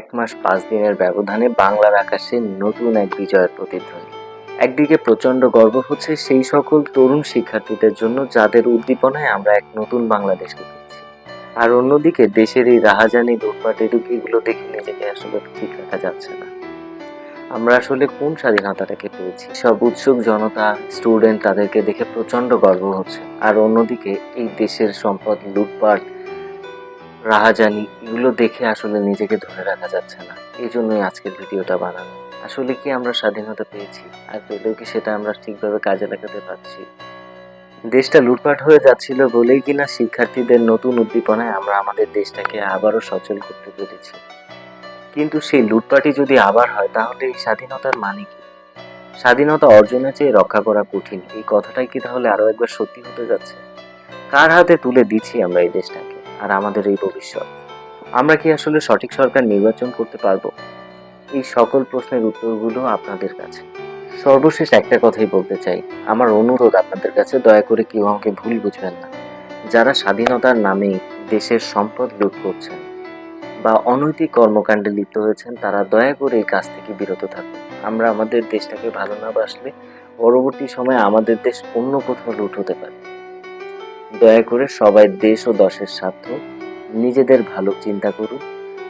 এক মাস ৫ দিনের ব্যবধানে বাংলার আকাশে নতুন এক বিজয়ের প্রতিধ্বনি। একদিকে প্রচণ্ড গর্ব হচ্ছে সেই সকল তরুণ শিক্ষার্থীদের জন্য যাদের উদ্দীপনায় আমরা এক নতুন বাংলাদেশকে পেয়েছি। আর অন্যদিকে দেশের এই রাহাজানি লুটপাট এগুলো দেখে নিজেকে আসলে ঠিক রাখা যাচ্ছে না। আমরা আসলে কোন স্বাধীনতাটাকে পেয়েছি? সব উৎসুক জনতা, স্টুডেন্ট তাদেরকে দেখে প্রচণ্ড গর্ব হচ্ছে। আর অন্যদিকে এই দেশের সম্পদ লুটপাট, রাহাজানি এগুলো দেখে আসলে নিজেকে ধরে রাখা যাচ্ছে না। এজন্যই আজকের ভিডিওটা বানানো। আসলে কি আমরা স্বাধীনতা পেয়েছি? আর পেলেও কি সেটা আমরা ঠিকভাবে কাজে লাগাতে পারছি? দেশটা লুটপাট হয়ে যাচ্ছিল বলেই কিনা শিক্ষার্থীদের নতুন উদ্দীপনায় আমরা আমাদের দেশটাকে আবারও সচল করতে পেরেছি। কিন্তু সেই লুটপাটই যদি আবার হয় তাহলে এই স্বাধীনতার মানে কি? স্বাধীনতা অর্জনের চেয়ে রক্ষা করা কঠিন, এই কথাটাই কি তাহলে আরো একবার সত্যি হতে যাচ্ছে? কার হাতে তুলে দিচ্ছি আমরা এই দেশটাকে আর আমাদের এই ভবিষ্যৎ? আমরা কি আসলে সঠিক সরকার নির্বাচন করতে পারবো? এই সকল প্রশ্নের উত্তরগুলো আপনাদের কাছে। সর্বশেষ একটা কথাই বলতে চাই, আমার অনুরোধ আপনাদের কাছে, দয়া করে কেউ আমাকে ভুল বুঝবেন না। যারা স্বাধীনতার নামে দেশের সম্পদ লুট করছেন বা অনৈতিক কর্মকাণ্ডে লিপ্ত হয়েছেন তারা দয়া করে এই কাজ থেকে বিরত থাকুন। আমরা আমাদের দেশটাকে ভালো না বাসলে পরবর্তী সময়ে আমাদের দেশ অন্য কোথাও লুট হতে পারে। দয়া করে সবাই দেশ ও দশের স্বার্থ, নিজেদের ভালো চিন্তা করুন।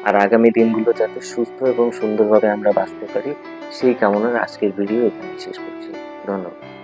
আর আগামী দিনগুলো যাতে সুস্থ এবং সুন্দরভাবে আমরা বাঁচতে পারি সেই কামনার আজকের ভিডিও এখানে শেষ করছি। ধন্যবাদ।